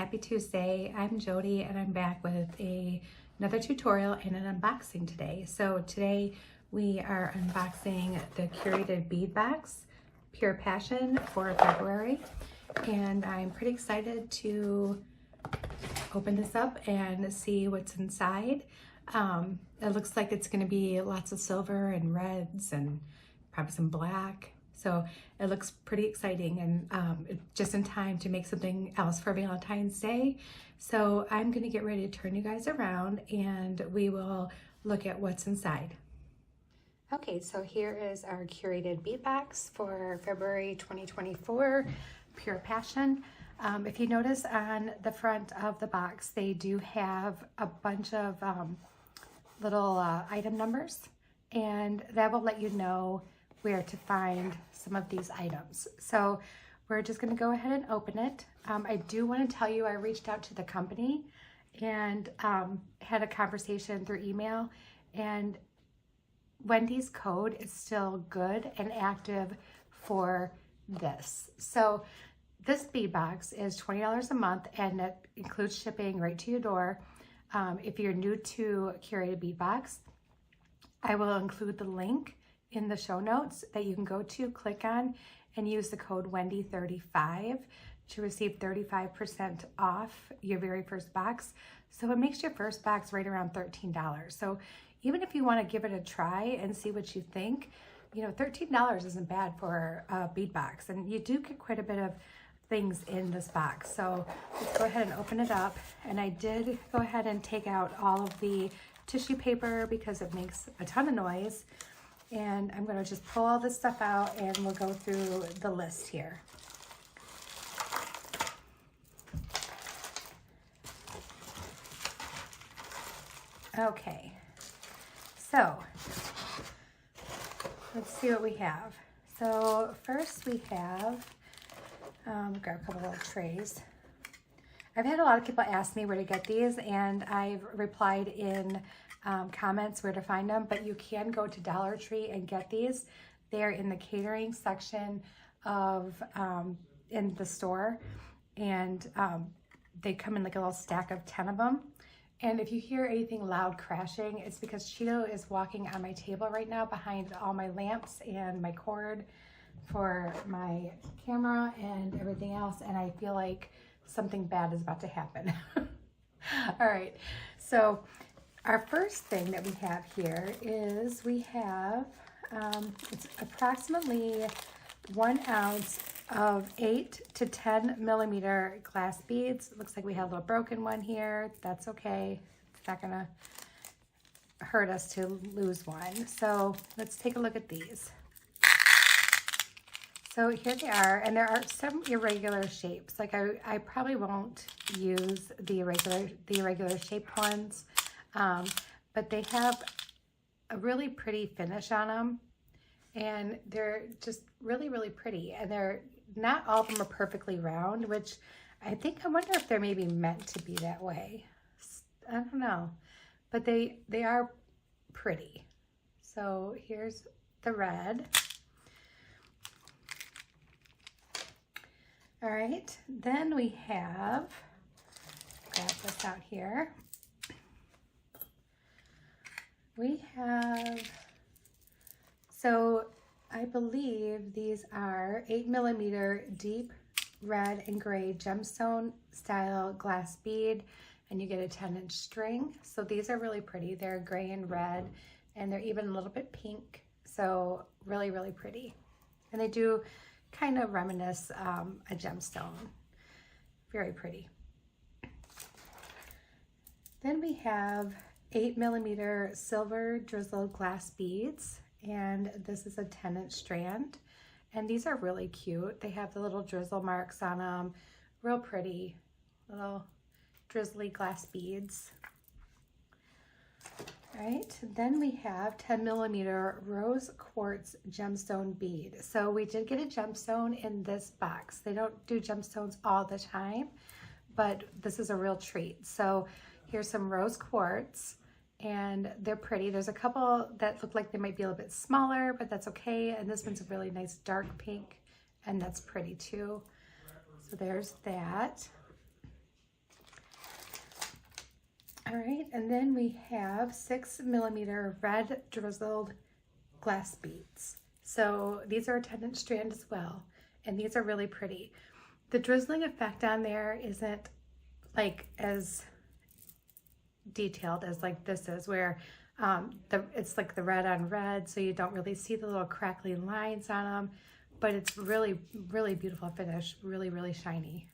Happy Tuesday. I'm Jody and I'm back with another tutorial and an unboxing today. So today we are unboxing the Curated Bead Box, Pure Passion for February. And I'm pretty excited to open this up and see what's inside. It looks like it's going to be lots of silver and reds and probably some black. So it looks pretty exciting and just in time to make something else for Valentine's Day. So I'm going to get ready to turn you guys around and we will look at what's inside. Okay, so here is our Curated Bead Box for February 2024, Pure Passion. If you notice on the front of the box, they do have a bunch of little item numbers, and that will let you know where to find some of these items. So we're just going to go ahead and open it. I do want to tell you I reached out to the company and had a conversation through email, and Wendy's code is still good and active for this. So this bead box is $20 a month and it includes shipping right to your door. If you're new to Curated Bead Box, I will include the link in the show notes that you can go to, click on, and use the code Wendy35 to receive 35% off your very first box. So it makes your first box right around $13. So even if you want to give it a try and see what you think, you know, $13 isn't bad for a bead box, and you do get quite a bit of things in this box. So let's go ahead and open it up. And I did go ahead and take out all of the tissue paper because it makes a ton of noise. And I'm going to just pull all this stuff out and we'll go through the list here. Okay, so let's see what we have. So first we have, grab a couple little trays. I've had a lot of people ask me where to get these, and I've replied in comments where to find them, but you can go to Dollar Tree and get these. They're in the catering section of in the store, and they come in like a little stack of 10 of them. And if you hear anything loud crashing, it's because Cheeto is walking on my table right now behind all my lamps and my cord for my camera and everything else, and I feel like something bad is about to happen. All right, so our first thing that we have here is we have, it's approximately 1 ounce of 8 to 10 millimeter glass beads. It looks like we have a little broken one here. That's okay. It's not gonna hurt us to lose one. So let's take a look at these. So here they are, and there are some irregular shapes. Like I probably won't use the irregular shaped ones, but they have a really pretty finish on them, and they're just really, really pretty. And they're not all of them are perfectly round, which I wonder if they're maybe meant to be that way. I don't know, but they are pretty. So here's the red. All right, then we have, grab this out here. We have, so I believe these are 8 millimeter deep red and gray gemstone style glass bead, and you get a 10-inch string. So these are really pretty. They're gray and red, and they're even a little bit pink. So really, really pretty. And they do kind of reminisce a gemstone. Very pretty. Then we have 8 millimeter silver drizzled glass beads, and this is a 10-inch strand, and these are really cute. They have the little drizzle marks on them. Real pretty little drizzly glass beads. All right, then we have 10 millimeter rose quartz gemstone bead. So we did get a gemstone in this box. They don't do gemstones all the time, but this is a real treat. So here's some rose quartz, and they're pretty. There's a couple that look like they might be a little bit smaller, but that's okay. And this one's a really nice dark pink, and that's pretty too. So there's that. right, and then we have 6mm red drizzled glass beads. So these are a 10-inch strand as well, and these are really pretty. The drizzling effect on there isn't like as detailed as like this is, where it's like the red on red, so you don't really see the little crackly lines on them, but it's really, really beautiful finish, really, really shiny,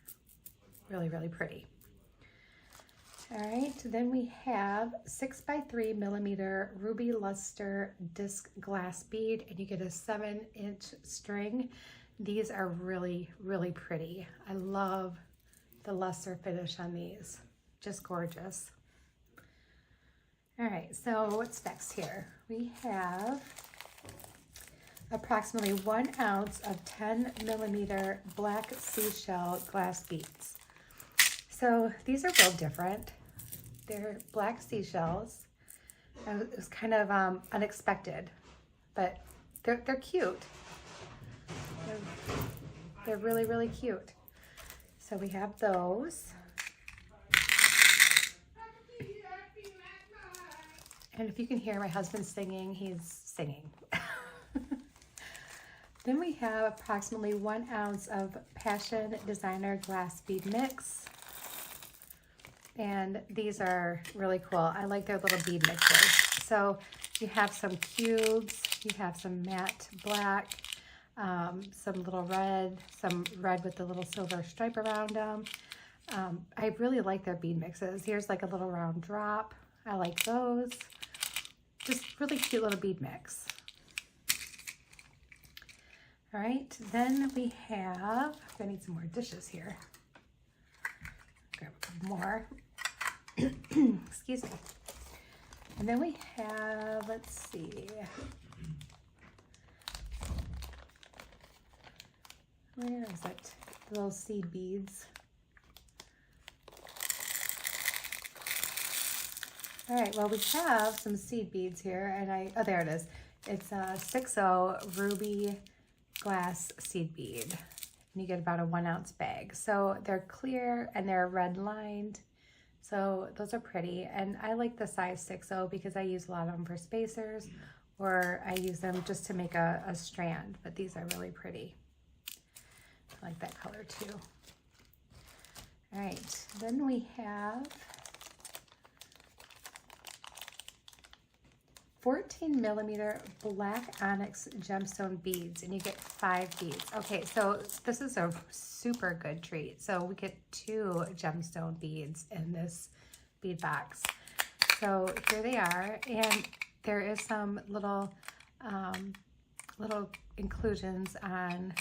really, really pretty. All right, then we have 6x3mm ruby luster disc glass bead, and you get a 7-inch string. These are really, really pretty. I love the luster finish on these, just gorgeous. All right, so what's next here? We have approximately 1 ounce of 10mm black seashell glass beads. So these are real different. They're black seashells. It was kind of unexpected, but they're cute. They're really, really cute. So we have those. And if you can hear my husband singing, he's singing. Then we have approximately 1 ounce of Passion Designer glass bead mix. And these are really cool. I like their little bead mixes. So you have some cubes, you have some matte black, some little red, some red with the little silver stripe around them. I really like their bead mixes. Here's like a little round drop. I like those. Just really cute little bead mix. All right, then we have, I need some more dishes here. Grab a couple more. Excuse me. And then we have, let's see. Where is it? The little seed beads. All right, well, we have some seed beads here, and oh, there it is. It's a 6.0 ruby glass seed bead, and you get about a 1 ounce bag. So they're clear and they're red lined, so those are pretty. And I like the size 6.0 because I use a lot of them for spacers, or I use them just to make a strand, but these are really pretty. I like that color too. All right, then we have 14mm black onyx gemstone beads, and you get 5 beads. Okay, so this is a super good treat. So we get 2 gemstone beads in this bead box. So here they are, and there is some little inclusions on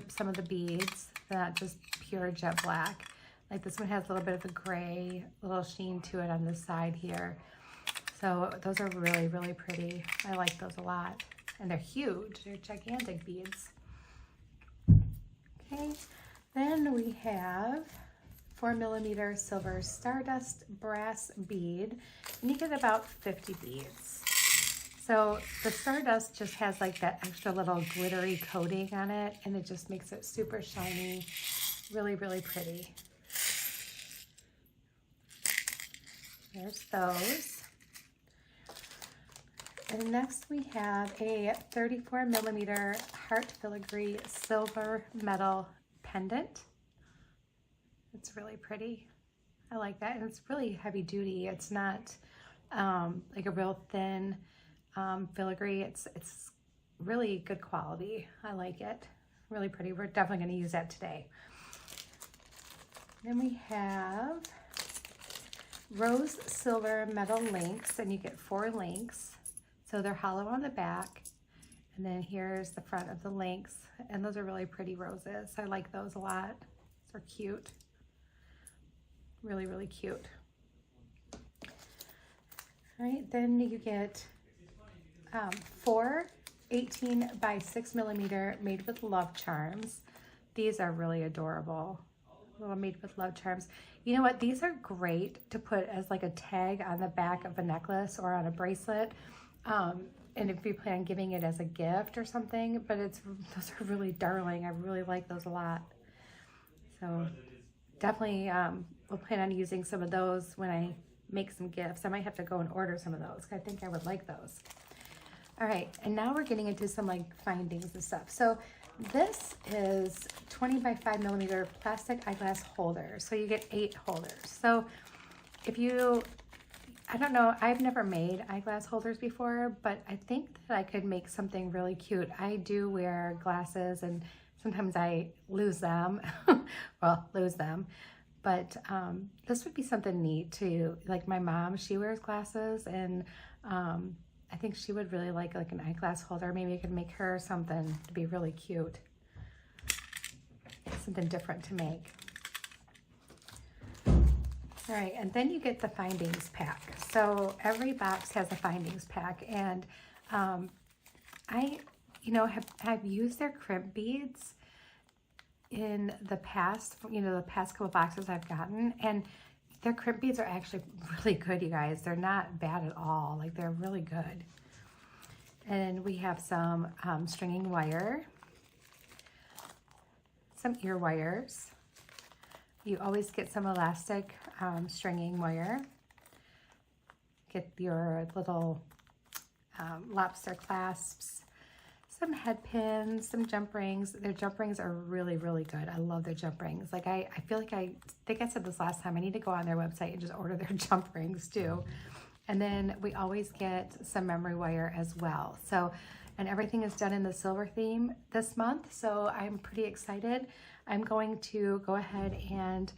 some of the beads, not just pure jet black. Like this one has a little bit of a gray, little sheen to it on the side here. So those are really, really pretty. I like those a lot. And they're huge. They're gigantic beads. Okay, then we have 4mm silver stardust brass bead, and you get about 50 beads. So the stardust just has like that extra little glittery coating on it, and it just makes it super shiny, really, really pretty. There's those. And next we have a 34mm heart filigree silver metal pendant. It's really pretty. I like that, and it's really heavy duty. It's not like a real thin filigree. It's really good quality. I like it. Really pretty. We're definitely going to use that today. Then we have rose silver metal links, and you get 4 links. So they're hollow on the back, and then here's the front of the links, and those are really pretty roses. I like those a lot. They're cute. Really, really cute. All right, then you get 4 18x6mm made with love charms. These are really adorable. Little made with love charms. You know what? These are great to put as like a tag on the back of a necklace or on a bracelet. And if you plan on giving it as a gift or something, but those are really darling. I really like those a lot. So definitely we'll plan on using some of those when I make some gifts. I might have to go and order some of those. I think I would like those. All right, and now we're getting into some like findings and stuff. So this is 20 by 5 millimeter plastic eyeglass holder. So you get 8 holders. So if you, I don't know, I've never made eyeglass holders before, but I think that I could make something really cute. I do wear glasses and sometimes I lose them, well, lose them. But this would be something neat to, like my mom, she wears glasses, and I think she would really like an eyeglass holder. Maybe I could make her something to be really cute. Something different to make. All right, and then you get the findings pack. So every box has a findings pack, and I, have used their crimp beads in the past, the past couple boxes I've gotten, and their crimp beads are actually really good, you guys. They're not bad at all. Like, they're really good. And we have some stringing wire, some ear wires. You always get some elastic stringing wire. Get your little lobster clasps, some head pins, some jump rings. Their jump rings are really, really good. I love their jump rings. Like I feel like I think I said this last time, I need to go on their website and just order their jump rings too. And then we always get some memory wire as well. So, and everything is done in the silver theme this month. So I'm pretty excited. I'm going to go ahead and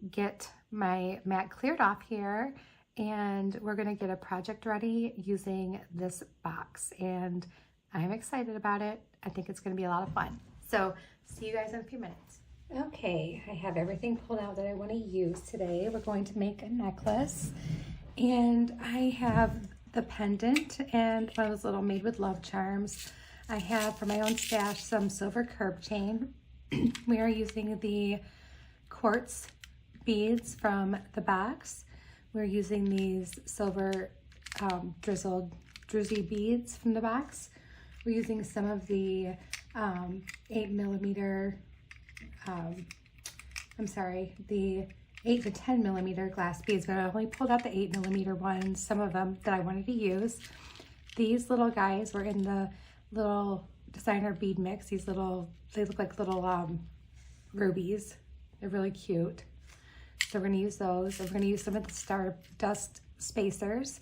get my mat cleared off here, and we're gonna get a project ready using this box, and I'm excited about it. I think it's gonna be a lot of fun. So see you guys in a few minutes. Okay, I have everything pulled out that I wanna use today. We're going to make a necklace, and I have the pendant and one of those little made with love charms. I have for my own stash some silver curb chain. We are using the quartz beads from the box. We're using these silver drizzled druzy beads from the box. We're using some of the 8mm, the 8 to 10 millimeter glass beads, but I only pulled out the 8mm ones, some of them that I wanted to use. These little guys were in the little designer bead mix. These little, they look like little rubies. They're really cute. So we're gonna use those. And we're gonna use some of the Stardust spacers.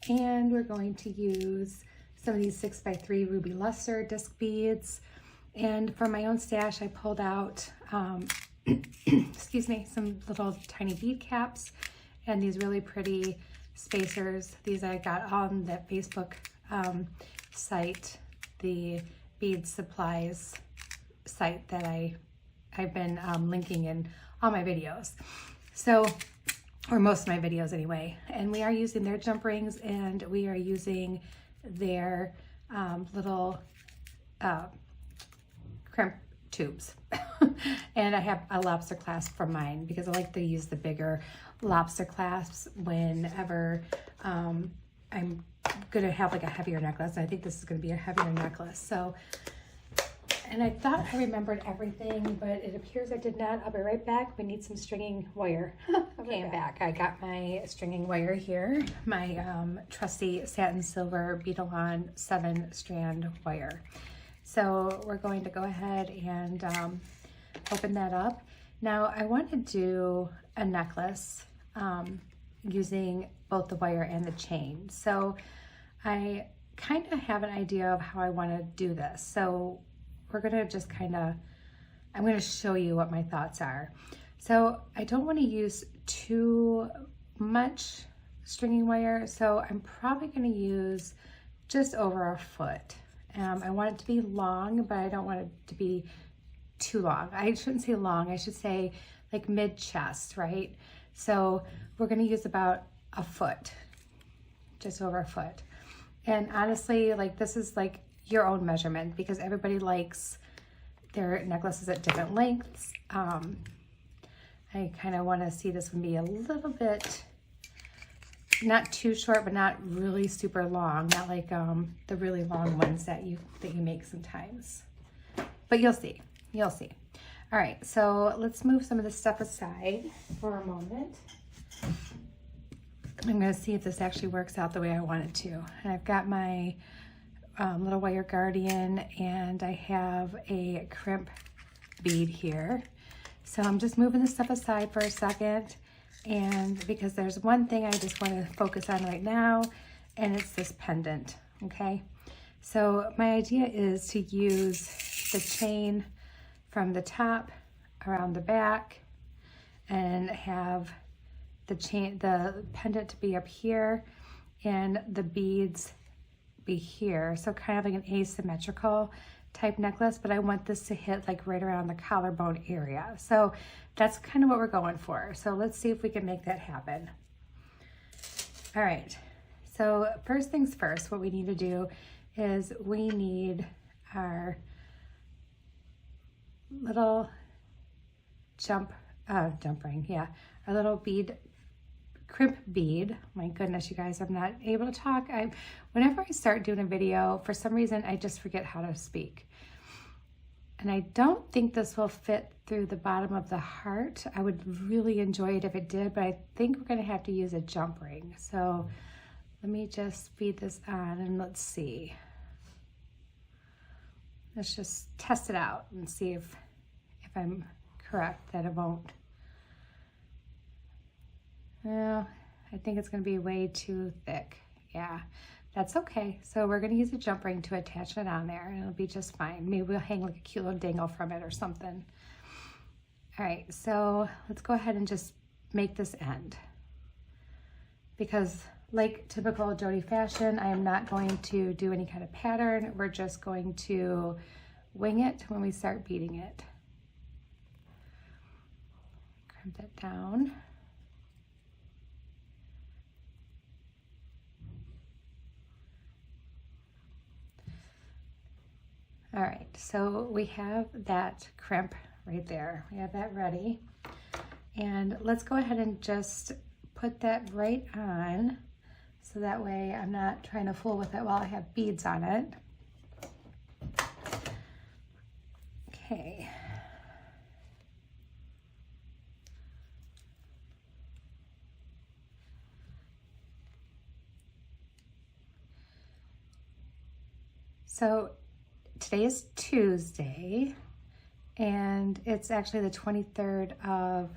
And we're going to use some of these 6x3 ruby luster disc beads. And for my own stash, I pulled out, excuse me, some little tiny bead caps and these really pretty spacers. These I got on that Facebook site, the bead supplies site that I've been linking in all my videos. So, or most of my videos anyway. And we are using their jump rings, and we are using their little crimp tubes. And I have a lobster clasp from mine because I like to use the bigger lobster clasps whenever I'm gonna have like a heavier necklace. And I think this is gonna be a heavier necklace. So, and I thought I remembered everything, but it appears I did not. I'll be right back. We need some stringing wire. Okay, I'm back. I got my stringing wire here, my trusty satin silver Beading 7-strand wire. So we're going to go ahead and open that up. Now I want to do a necklace using both the wire and the chain. So I kind of have an idea of how I want to do this. So we're gonna just I'm gonna show you what my thoughts are. So I don't want to use too much stringing wire, so I'm probably gonna use just over a foot. I want it to be long, but I don't want it to be too long. I shouldn't say long, I should say like mid-chest, right? So we're gonna use about a foot, just over a foot. And honestly, like this is like your own measurement because everybody likes their necklaces at different lengths. I kind of want to see this one be a little bit, not too short, but not really super long, not like the really long ones that you make sometimes. But you'll see. All right, so let's move some of this stuff aside for a moment. I'm going to see if this actually works out the way I want it to. And I've got my little wire guardian, and I have a crimp bead here. So I'm just moving this stuff aside for a second, and because there's one thing I just want to focus on right now, and it's this pendant, okay? So my idea is to use the chain from the top around the back and have the pendant to be up here and the beads be here. So kind of like an asymmetrical type necklace, but I want this to hit like right around the collarbone area. So that's kind of what we're going for. So let's see if we can make that happen. All right, so first things first, what we need to do is we need our little jump ring, yeah, our little bead, crimp bead. My goodness, you guys, I'm not able to talk. Whenever I start doing a video, for some reason, I just forget how to speak. And I don't think this will fit through the bottom of the heart. I would really enjoy it if it did, but I think we're gonna have to use a jump ring. So let me just feed this on and let's see. Let's just test it out and see if I'm correct that it won't. Well, I think it's gonna be way too thick. Yeah, that's okay. So we're gonna use a jump ring to attach it on there and it'll be just fine. Maybe we'll hang like a cute little dangle from it or something. All right, so let's go ahead and just make this end. Because like typical Jody fashion, I am not going to do any kind of pattern. We're just going to wing it when we start beading it. Crimp that down. All right, so we have that crimp right there. We have that ready. And let's go ahead and just put that right on, so that way I'm not trying to fool with it while I have beads on it. Okay. So today is Tuesday, and it's actually the 23rd of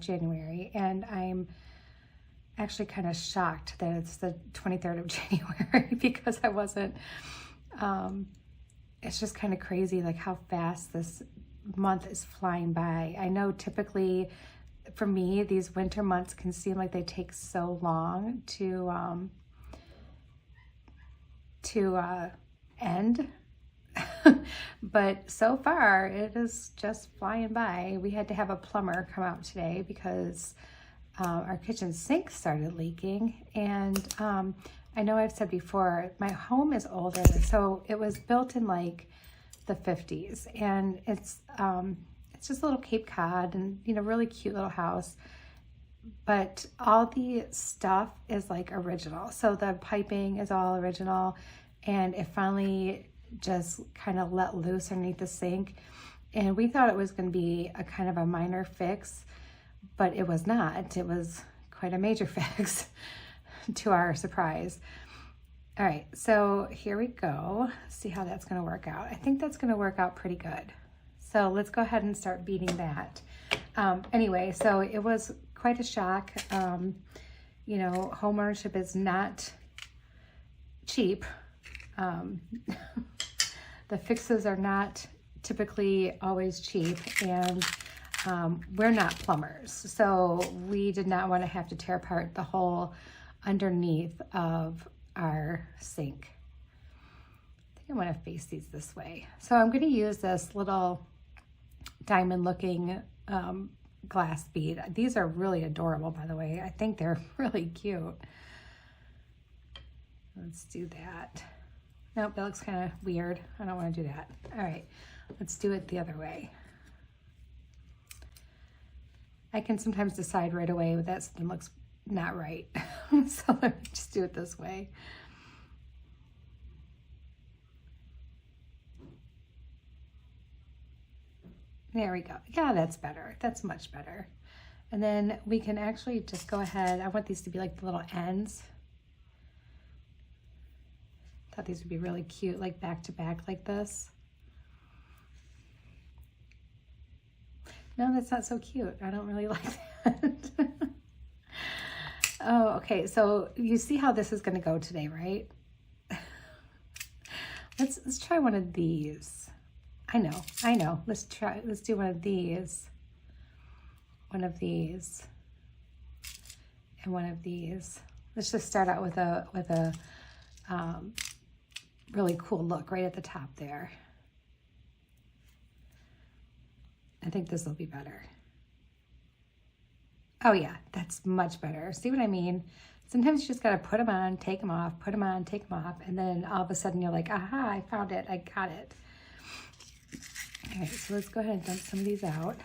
January, and I'm actually kind of shocked that it's the 23rd of January because I wasn't, it's just kind of crazy like how fast this month is flying by. I know typically for me, these winter months can seem like they take so long to end. But so far it is just flying by. We had to have a plumber come out today because our kitchen sink started leaking, and I know I've said before, my home is older, so it was built in like the 50s, and it's just a little Cape Cod, and you know, really cute little house, but all the stuff is like original. So the piping is all original, and it finally just kind of let loose underneath the sink, and we thought it was going to be a kind of a minor fix, but it was not. It was quite a major fix to our surprise. All right, so here we go. See how that's going to work out. I think that's going to work out pretty good. So let's go ahead and start beading that. Anyway, so it was quite a shock. You know, home ownership is not cheap. The fixes are not typically always cheap, and we're not plumbers, so we did not want to have to tear apart the whole underneath of our sink. I think I want to face these this way. So I'm going to use this little diamond looking glass bead. These are really adorable, by the way. I think they're really cute. Let's do that. Nope, that looks kind of weird. I don't want to do that. All right, let's do it the other way. I can sometimes decide right away that something looks not right. So let me just do it this way. There we go. Yeah, that's better. That's much better. And then we can actually just go ahead. I want these to be like the little ends. Thought these would be really cute, like back to back like this. No, that's not so cute. I don't really like that. Oh, okay. So you see how this is going to go today, right? Let's try one of these. I know. Let's do one of these. One of these. And one of these. Let's just start out with a really cool look right at the top there. I think this will be better. Oh yeah, that's much better. See what I mean? Sometimes you just gotta put them on, take them off, put them on, take them off, and then all of a sudden you're like, aha, I found it, I got it. All right, so let's go ahead and dump some of these out.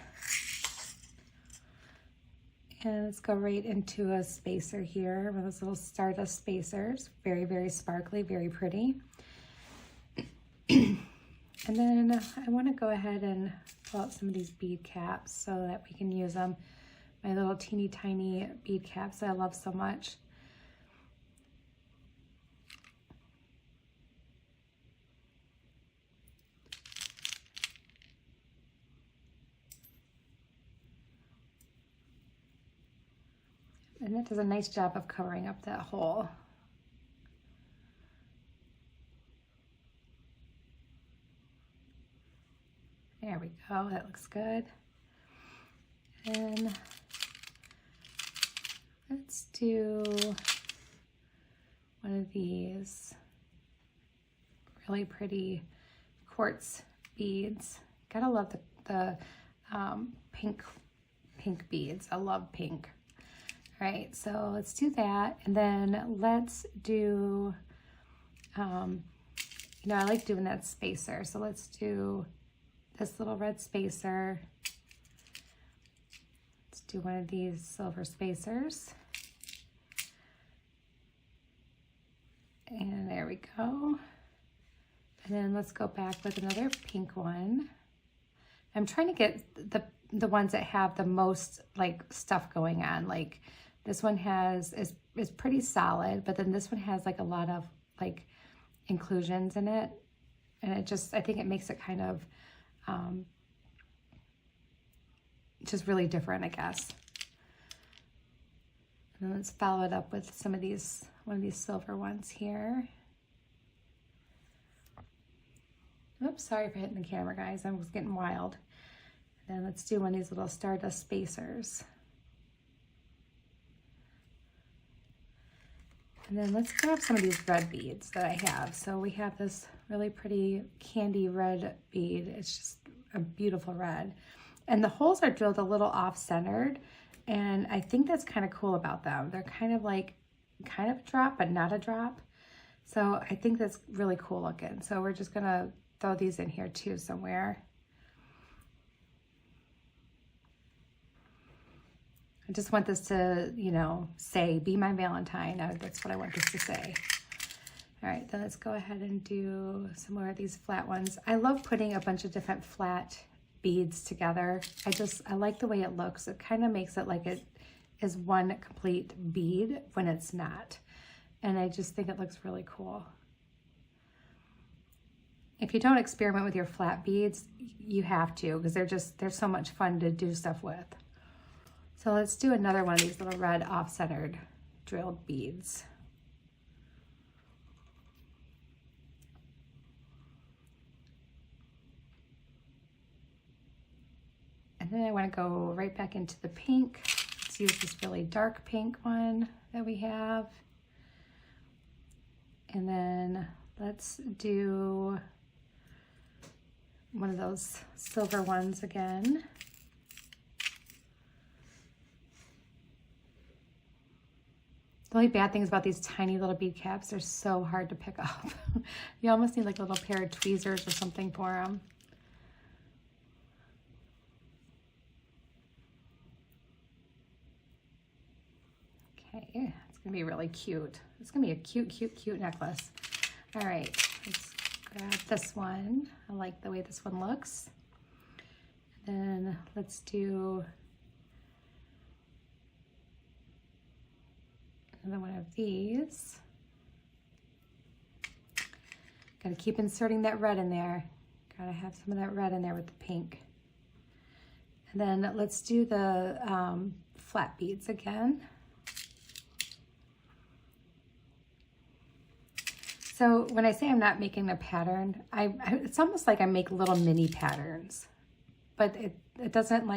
And let's go right into a spacer here with those little stardust spacers. Very, very sparkly, very pretty. And then I want to go ahead and pull out some of these bead caps so that we can use them. My little teeny tiny bead caps that I love so much. And that does a nice job of covering up that hole. There we go, that looks good. And let's do one of these really pretty quartz beads. Gotta love the pink beads. I love pink. All right, so let's do that. And then let's do, I like doing that spacer. So let's do this little red spacer. Let's do one of these silver spacers. And there we go. And then let's go back with another pink one. I'm trying to get the ones that have the most like stuff going on. Like this one is pretty solid, but then this one has like a lot of like inclusions in it. And I think it makes it kind of just really different, I guess. And then let's follow it up with one of these silver ones here. Oops, sorry for hitting the camera, guys. I was getting wild. And then let's do one of these little stardust spacers. And then let's grab some of these red beads that I have. So we have this really pretty candy red bead. It's just a beautiful red. And the holes are drilled a little off-centered. And I think that's kind of cool about them. They're kind of a drop, but not a drop. So I think that's really cool looking. So we're just gonna throw these in here too somewhere. I just want this to, say, be my Valentine. That's what I want this to say. All right, then let's go ahead and do some more of these flat ones. I love putting a bunch of different flat beads together. I like the way it looks. It kind of makes it like it is one complete bead when it's not. And I just think it looks really cool. If you don't experiment with your flat beads, you have to, because they're so much fun to do stuff with. So let's do another one of these little red off-centered drilled beads. And then I want to go right back into the pink. Let's use this really dark pink one that we have. And then let's do one of those silver ones again. The only bad things about these tiny little bead caps, they're so hard to pick up. You almost need like a little pair of tweezers or something for them. Okay, it's gonna be really cute. It's gonna be a cute, cute, cute necklace. All right, let's grab this one. I like the way this one looks. Then let's do another one of these. Gotta keep inserting that red in there. Gotta have some of that red in there with the pink. And then let's do the flat beads again. So when I say I'm not making a pattern, it's almost like I make little mini patterns, but it doesn't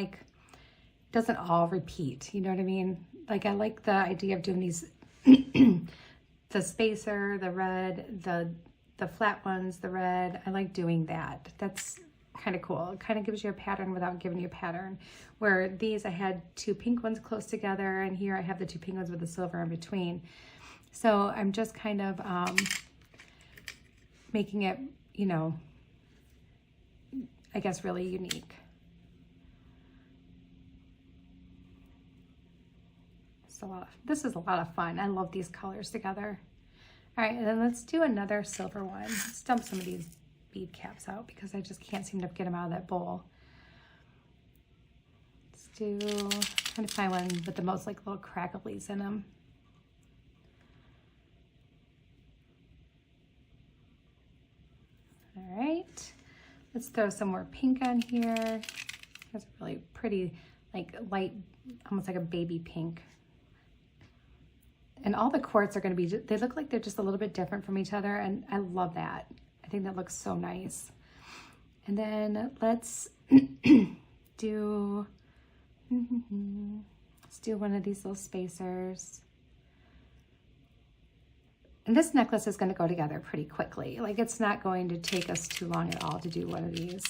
all repeat, you know what I mean? Like I like the idea of doing these, the spacer, the red, the flat ones, the red. I like doing that. That's kind of cool. It kind of gives you a pattern without giving you a pattern. Where these, I had two pink ones close together, and here I have the two pink ones with the silver in between. So I'm just kind of making it, you know, I guess really unique. This is a lot of fun. I love these colors together. All right, and then let's do another silver one. Let's dump some of these bead caps out because I just can't seem to get them out of that bowl. Let's do, trying to find one with the most like little cracklies in them. All right, let's throw some more pink on here. That's a really pretty, like light, almost like a baby pink. And all the quartz are going to be, they look like they're just a little bit different from each other, and I love that. I think that looks so nice. And then let's do, let's do one of these little spacers. And this necklace is going to go together pretty quickly. Like it's not going to take us too long at all to do one of these.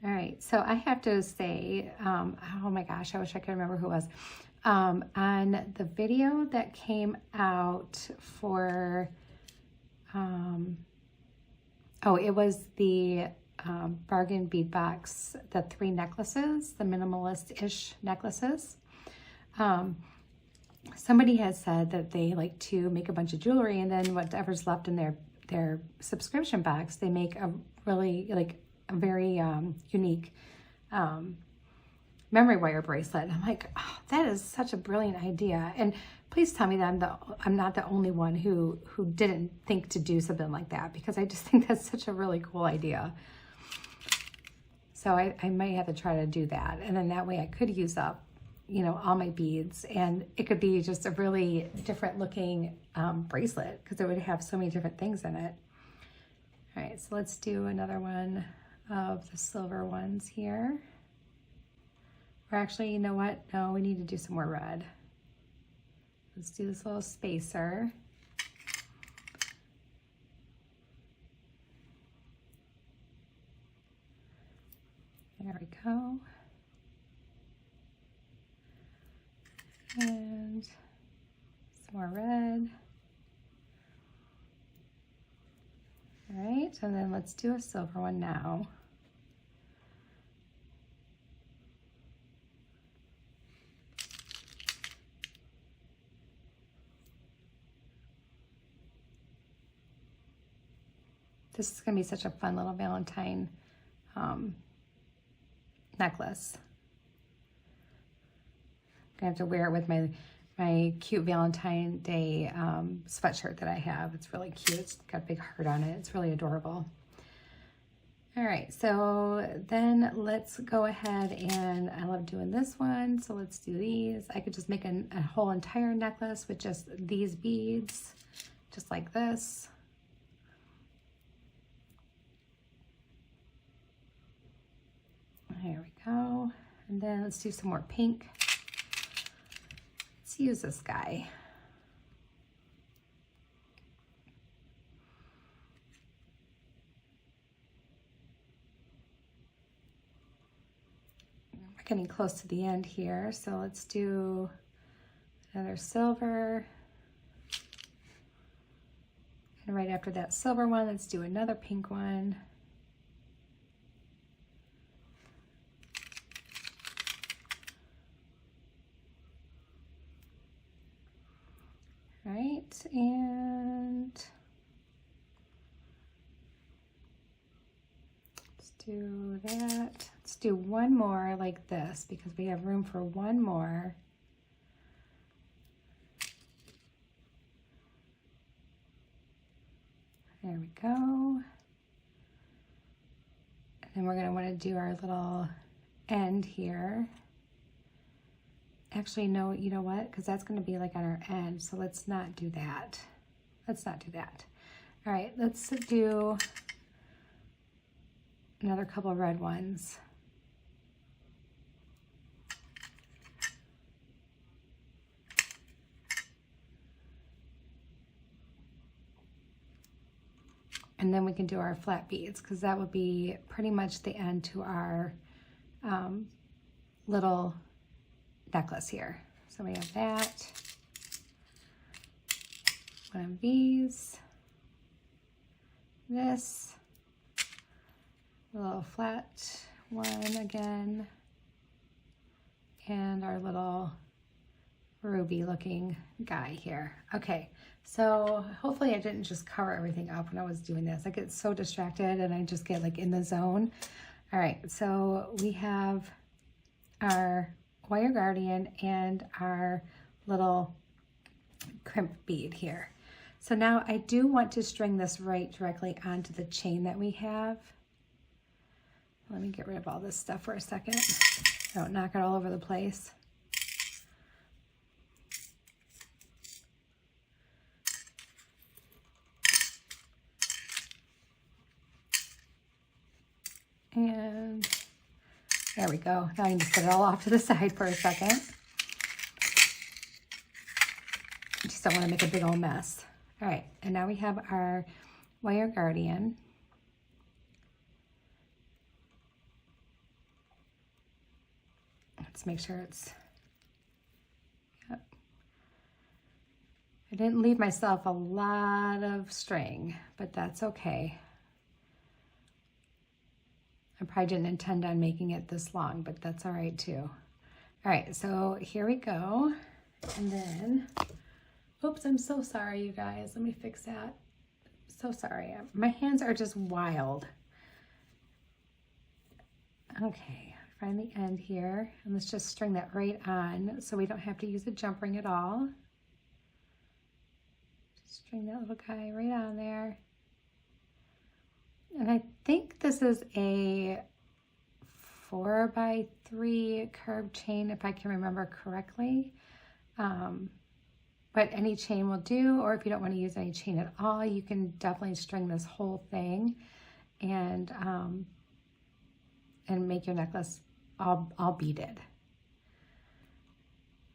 All right, so I have to say, oh my gosh, I wish I could remember who it was. On the video that came out for, it was the bargain bead box, the 3 necklaces, the minimalist-ish necklaces. Somebody has said that they like to make a bunch of jewelry, and then whatever's left in their subscription box, they make a really like a very unique memory wire bracelet. And I'm like, oh, that is such a brilliant idea. And please tell me that I'm not the only one who didn't think to do something like that, because I just think that's such a really cool idea. So I might have to try to do that. And then that way I could use up, you know, all my beads, and it could be just a really different looking bracelet, because it would have so many different things in it. All right, so let's do another one of the silver ones here. Or actually, you know what? No, we need to do some more red. Let's do this little spacer. There we go. And some more red. All right, and then let's do a silver one now. This is going to be such a fun little Valentine necklace. I'm going to have to wear it with my cute Valentine Day sweatshirt that I have. It's really cute. It's got a big heart on it. It's really adorable. All right, so then let's go ahead, and I love doing this one, so let's do these. I could just make a whole entire necklace with just these beads, just like this. There we go. And then let's do some more pink. Let's use this guy. We're getting close to the end here, so let's do another silver. And right after that silver one, let's do another pink one. right, and let's do that. Let's do one more like this because we have room for one more. There we go. And then we're going to want to do our little end here. Actually, no, you know what? Because that's going to be like on our end. So let's not do that. Let's not do that. All right, let's do another couple of red ones. And then we can do our flat beads because that would be pretty much the end to our little necklace here. So we have that, one of these, this, a little flat one again, and our little ruby looking guy here. Okay, so hopefully I didn't just cover everything up when I was doing this. I get so distracted and I just get like in the zone. All right, so we have our wire guardian and our little crimp bead here. So now I do want to string this right directly onto the chain that we have. Let me get rid of all this stuff for a second. Don't knock it all over the place. And there we go. Now I can just put it all off to the side for a second. Just don't want to make a big old mess. All right, and now we have our wire guardian. Let's make sure it's, yep. I didn't leave myself a lot of string, but that's okay. I probably didn't intend on making it this long, but that's all right too. All right, so here we go. And then, oops, I'm so sorry, you guys. Let me fix that. So sorry. My hands are just wild. Okay, find the end here. And let's just string that right on so we don't have to use a jump ring at all. Just string that little guy right on there. And I think this is a 4x3 curved chain, if I can remember correctly. But any chain will do, or if you don't want to use any chain at all, you can definitely string this whole thing and make your necklace all beaded.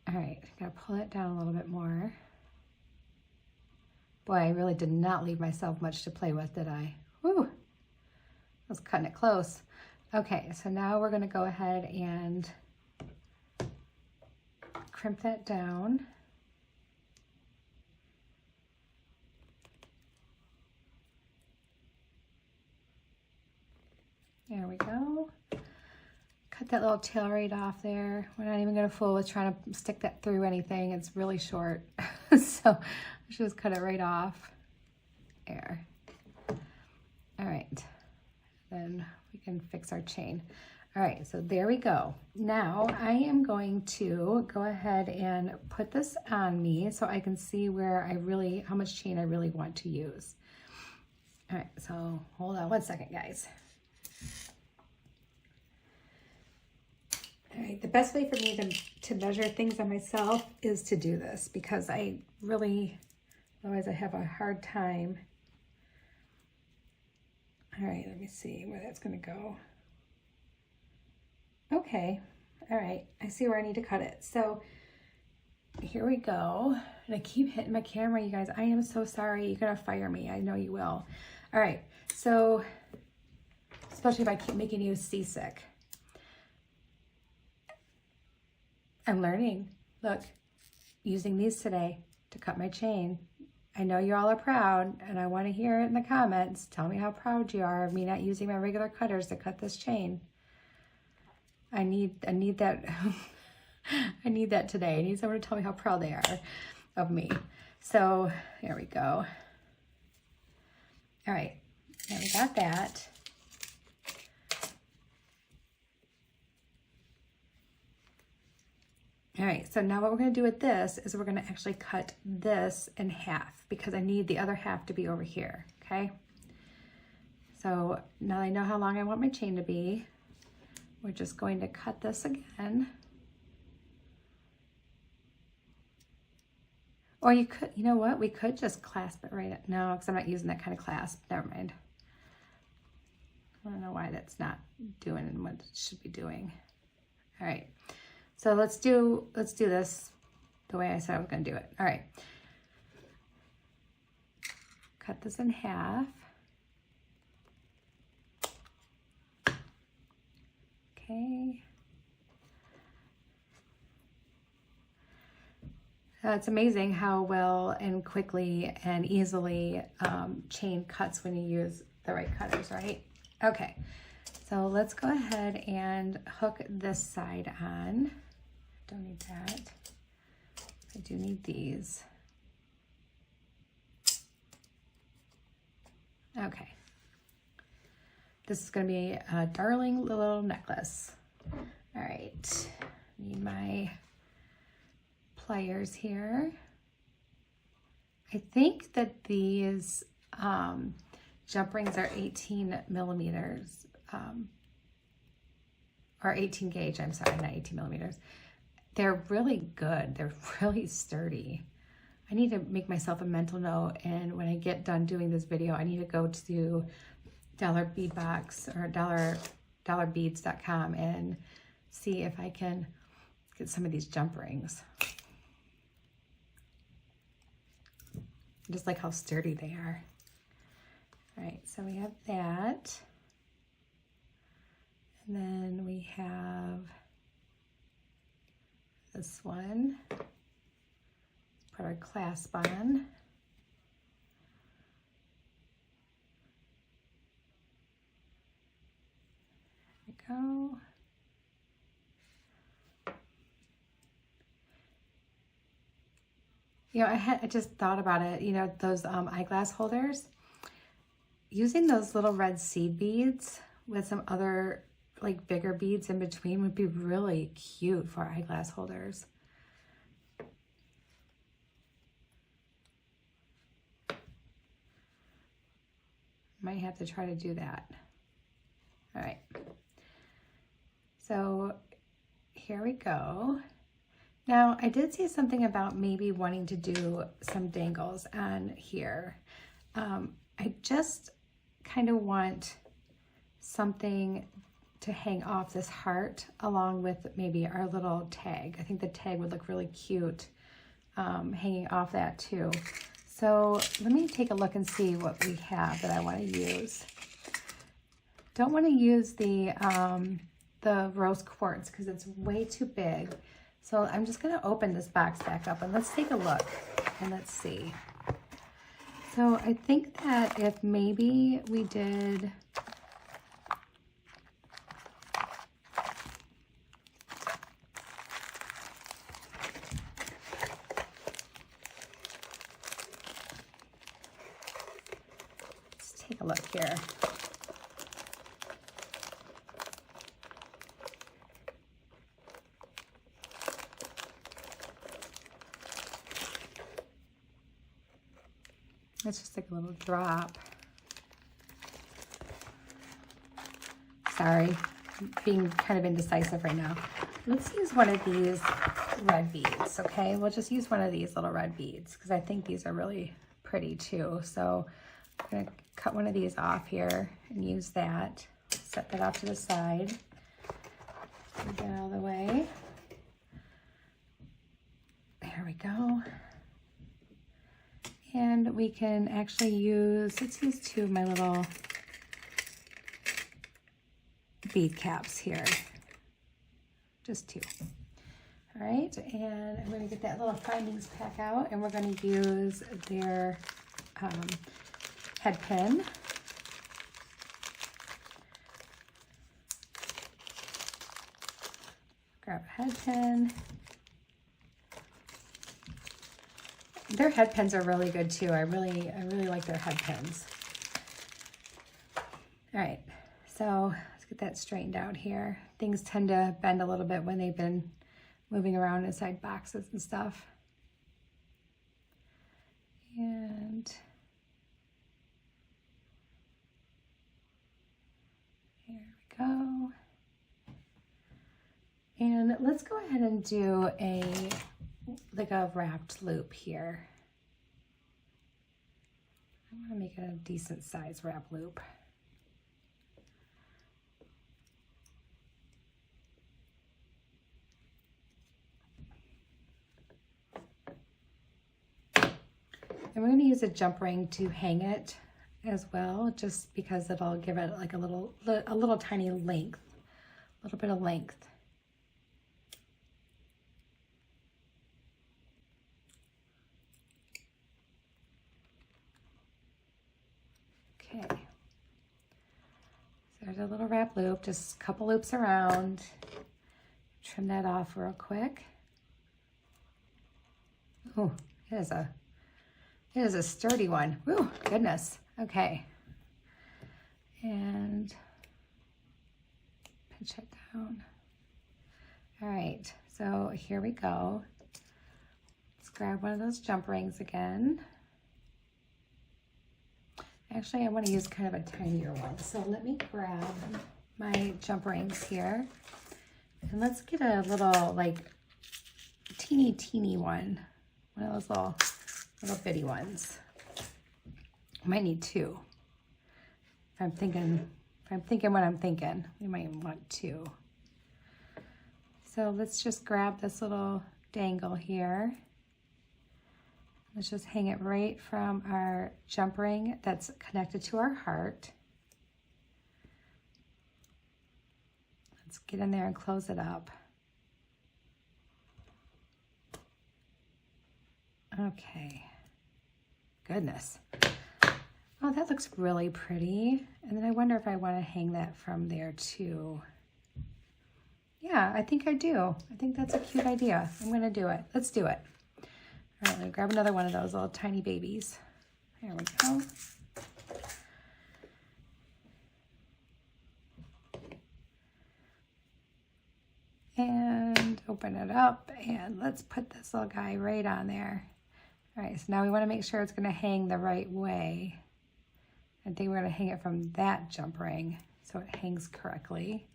All right, gotta pull it down a little bit more. Boy, I really did not leave myself much to play with, did I? Whew. I was cutting it close. Okay, so now we're gonna go ahead and crimp that down. There we go. Cut that little tail right off there. We're not even gonna fool with trying to stick that through anything. It's really short. So let's just cut it right off. There. All right. Then we can fix our chain. All right, so there we go. Now I am going to go ahead and put this on me so I can see where how much chain I really want to use. All right, so hold on one second, guys. All right, the best way for me to measure things on myself is to do this because I really, otherwise I have a hard time. All right, let me see where that's gonna go. Okay, all right, I see where I need to cut it. So here we go. And I keep hitting my camera, you guys. I am so sorry. You're gonna fire me. I know you will. All right, so especially if I keep making you seasick. I'm learning. Look, using these today to cut my chain. I know you all are proud, and I want to hear it in the comments. Tell me how proud you are of me not using my regular cutters to cut this chain. I need that. I need that today. I need someone to tell me how proud they are of me. So there we go. All right, now we got that. All right, so now what we're gonna do with this is we're gonna actually cut this in half because I need the other half to be over here, okay? So now I know how long I want my chain to be. We're just going to cut this again. Or you could, you know what? We could just clasp it right at, no, because I'm not using that kind of clasp. Never mind. I don't know why that's not doing what it should be doing. All right, so let's do this the way I said I was gonna do it. All right, cut this in half. Okay. It's amazing how well and quickly and easily chain cuts when you use the right cutters, right? Okay, so let's go ahead and hook this side on. Don't need that. I do need these. Okay. This is going to be a darling little necklace. All right, need my pliers here. I think that these jump rings are 18 millimeters, or 18 gauge, I'm sorry, not 18 millimeters. They're really good. They're really sturdy. I need to make myself a mental note, and when I get done doing this video, I need to go to Dollar Bead Box or dollarbeads.com and see if I can get some of these jump rings. Just like how sturdy they are. All right, so we have that. And then we have this one. Let's put our clasp on. There we go. You know, I just thought about it, you know, those eyeglass holders, using those little red seed beads with some other like bigger beads in between would be really cute for eyeglass holders. Might have to try to do that. All right. So here we go. Now, I did see something about maybe wanting to do some dangles on here. I just kind of want something to hang off this heart along with maybe our little tag. I think the tag would look really cute hanging off that too. So let me take a look and see what we have that I want to use. Don't want to use the rose quartz because it's way too big. So I'm just going to open this box back up and let's take a look and let's see. So I think that if maybe we did let's take a look here. It's just like a little drop. Sorry, I'm being kind of indecisive right now. Let's use one of these red beads, okay? We'll just use one of these little red beads because I think these are really pretty too. So I'm gonna cut one of these off here and use that. Set that off to the side. Get that out of the way. There we go. And we can actually use, let's use two of my little bead caps here. Just two. All right, and I'm going to get that little findings pack out and we're going to use their head pin. Grab a head pin. Their head pins are really good too. I really like their head pins. All right, so let's get that straightened out here. Things tend to bend a little bit when they've been moving around inside boxes and stuff. And here we go. And let's go ahead and do like a wrapped loop here. I want to make it a decent size wrap loop. And we're going to use a jump ring to hang it as well, just because it'll give it like a little tiny length, a little bit of length. Okay, so there's a little wrap loop, just a couple loops around. Trim that off real quick. Oh, it is a sturdy one. Woo, goodness. Okay, and pinch it down. All right, so here we go. Let's grab one of those jump rings again. Actually, I want to use kind of a tinier one. So let me grab my jump rings here. And let's get a little, like, teeny one. One of those little bitty ones. I might need two. If I'm thinking what I'm thinking, we might want two. So let's just grab this little dangle here. Let's just hang it right from our jump ring that's connected to our heart. Let's get in there and close it up. Okay, goodness. Oh, that looks really pretty. And then I wonder if I want to hang that from there too. Yeah, I think I do. I think that's a cute idea. I'm gonna do it. Let's do it. All right, let me grab another one of those little tiny babies. There we go. And open it up, and let's put this little guy right on there. All right, so now we want to make sure it's going to hang the right way. I think we're going to hang it from that jump ring so it hangs correctly.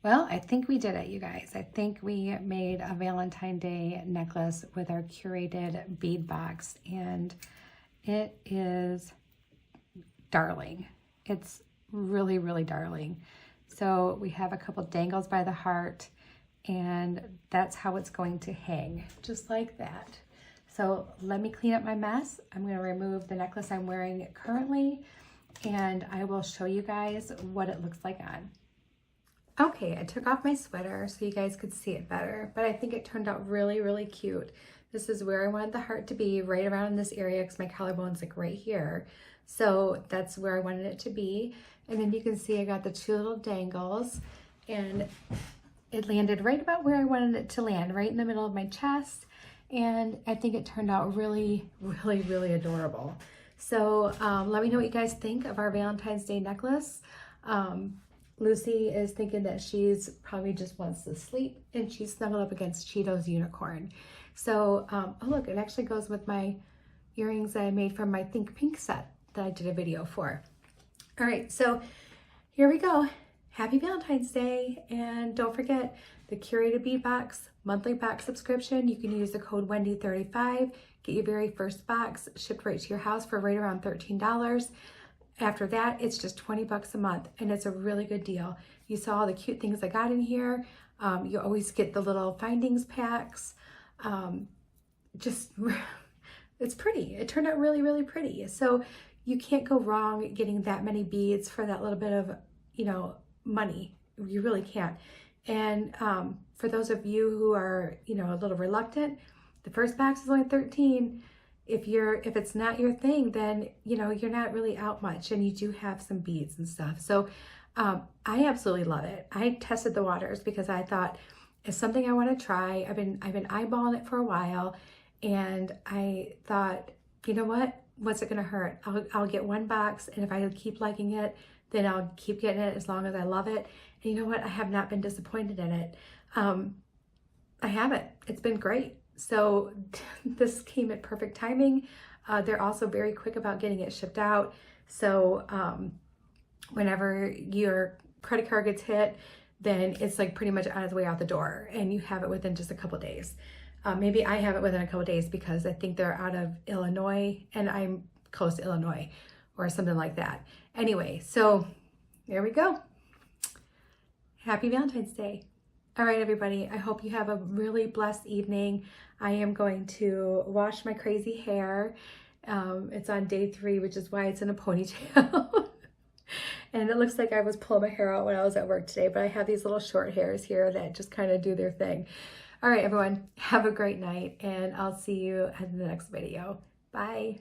Well, I think we did it, you guys. I think we made a Valentine Day necklace with our curated bead box, and it is darling. It's really, really darling. So we have a couple dangles by the heart, and that's how it's going to hang, just like that. So let me clean up my mess. I'm going to remove the necklace I'm wearing currently, and I will show you guys what it looks like on. Okay, I took off my sweater so you guys could see it better, but I think it turned out really, really cute. This is where I wanted the heart to be, right around in this area, because my collarbone's like right here. So that's where I wanted it to be. And then you can see I got the two little dangles, and it landed right about where I wanted it to land, right in the middle of my chest. And I think it turned out really, really, really adorable. So let me know what you guys think of our Valentine's Day necklace. Lucy is thinking that she's probably just wants to sleep, and she's snuggled up against Cheeto's unicorn. So, oh look, it actually goes with my earrings that I made from my Think Pink set that I did a video for. All right, so here we go. Happy Valentine's Day. And don't forget the Curated Bead Box monthly box subscription. You can use the code Wendy35, get your very first box shipped right to your house for right around $13. After that, it's just 20 bucks a month, and it's a really good deal. You saw all the cute things I got in here. You always get the little findings packs. It's pretty. It turned out really, really pretty. So you can't go wrong getting that many beads for that little bit of, money. You really can't. And for those of you who are, a little reluctant, the first box is only $13. if it's not your thing, then, you know, you're not really out much, and you do have some beads and stuff. So I absolutely love it. I tested the waters because I thought it's something I want to try. I've been eyeballing it for a while, and I thought, you know what? What's it going to hurt? I'll get one box, and if I keep liking it, then I'll keep getting it as long as I love it. And you know what? I have not been disappointed in it. I haven't. It's been great. So this came at perfect timing. They're also very quick about getting it shipped out. So whenever your credit card gets hit, then it's like pretty much on its way out the door, and you have it within just a couple days. Maybe I have it within a couple days because I think they're out of Illinois, and I'm close to Illinois or something like that. Anyway, so there we go. Happy Valentine's Day. All right, everybody, I hope you have a really blessed evening. I am going to wash my crazy hair. It's on day 3, which is why it's in a ponytail. And it looks like I was pulling my hair out when I was at work today, but I have these little short hairs here that just kind of do their thing. All right, everyone, have a great night, and I'll see you in the next video. Bye.